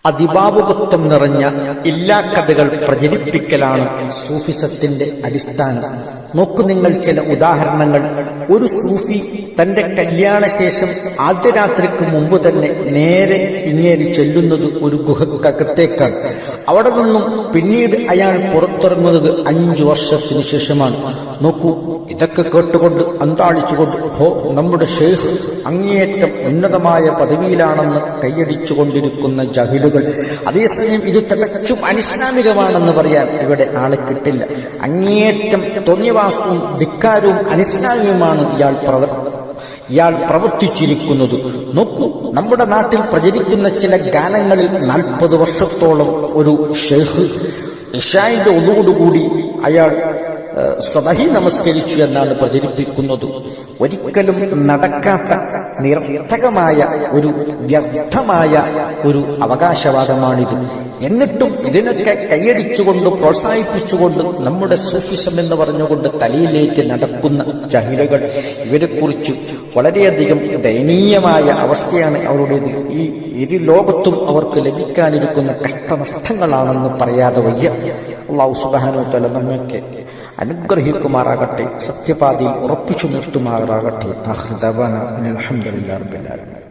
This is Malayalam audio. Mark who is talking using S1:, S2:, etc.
S1: അതിഭാവുകത്വം നിറഞ്ഞ എല്ലാ കഥകൾ പ്രചരിപ്പിക്കലാണ് സൂഫിസത്തിന്റെ അടിസ്ഥാനം. നോക്കൂ നിങ്ങൾ ചില ഉദാഹരണങ്ങൾ. ഒരു സൂഫി തന്റെ കല്യാണശേഷം ആദ്യ രാത്രിക്ക് മുമ്പ് തന്നെ നേരെ ഇങ്ങേറി ചെല്ലുന്നത് ഒരു ഗുഹക്കകത്തേക്കാണ്. അവിടെ നിന്നും പിന്നീട് അയാൾ പുറത്തിറങ്ങുന്നത് 5 വർഷത്തിന് ശേഷമാണ്. നോക്കൂ, ഇതൊക്കെ കേട്ടുകൊണ്ട് അന്താളിച്ചുകൊണ്ട് നമ്മുടെ ഷെയ്ഖ് അങ്ങേയറ്റം ഉന്നതമായ പദവിയിലാണെന്ന് കൈയടിച്ചുകൊണ്ടിരിക്കുന്ന ജാഹിലുകൾ. അതേസമയം ഇത് തികച്ചും അനിസ്ലാമികമാണെന്ന് പറയാൻ ഇവിടെ ആളെ കിട്ടില്ല. അങ്ങേയറ്റം തോന്നിയവാസവും ധിക്കാരവും അനിസ്ലാമികമാണ് ഇയാൾ പ്രവർത്തിച്ചിരിക്കുന്നത്. നോക്കൂ, നമ്മുടെ നാട്ടിൽ പ്രചരിക്കുന്ന ചില ഗാനങ്ങളിൽ 40 വർഷത്തോളം ഒരു ഷെയ്ഖ് ഇശാഇന്റെ ഒന്നുകൂടി അയാൾ സബഹി നമസ്കരിച്ചു എന്നാണ് പ്രചരിപ്പിക്കുന്നത്. ഒരിക്കലും നടക്കാത്ത നിരർത്ഥകമായ ഒരു വ്യർത്ഥമായ ഒരു അവകാശവാദമാണിത്. എന്നിട്ടും ഇതിനൊക്കെ കൈയടിച്ചുകൊണ്ട് പ്രോത്സാഹിപ്പിച്ചുകൊണ്ട് നമ്മുടെ സൂഫിസം എന്ന് പറഞ്ഞുകൊണ്ട് തലയിലേക്ക് നടക്കുന്ന ജാഹിലുകൾ, ഇവരെക്കുറിച്ച് വളരെയധികം ദയനീയമായ അവസ്ഥയാണ് അവരുടേത്. ഈ ഇരു ലോകത്തും അവർക്ക് ലഭിക്കാനിരിക്കുന്ന കഷ്ടനഷ്ടങ്ങളാണെന്ന് പറയാതെ വയ്യ. അല്ലാഹു സുബ്ഹാനഹു വ തആല നമ്മെ അനുഗ്രഹിക്കുമാറാകട്ടെ, സത്യപാതയിൽ ഉറപ്പിച്ചു നിർത്തുമാറാകട്ടെ. ആഖിറു ദഅവാനാ അൽഹംദുലില്ലാഹി റബ്ബിൽ ആലമീൻ.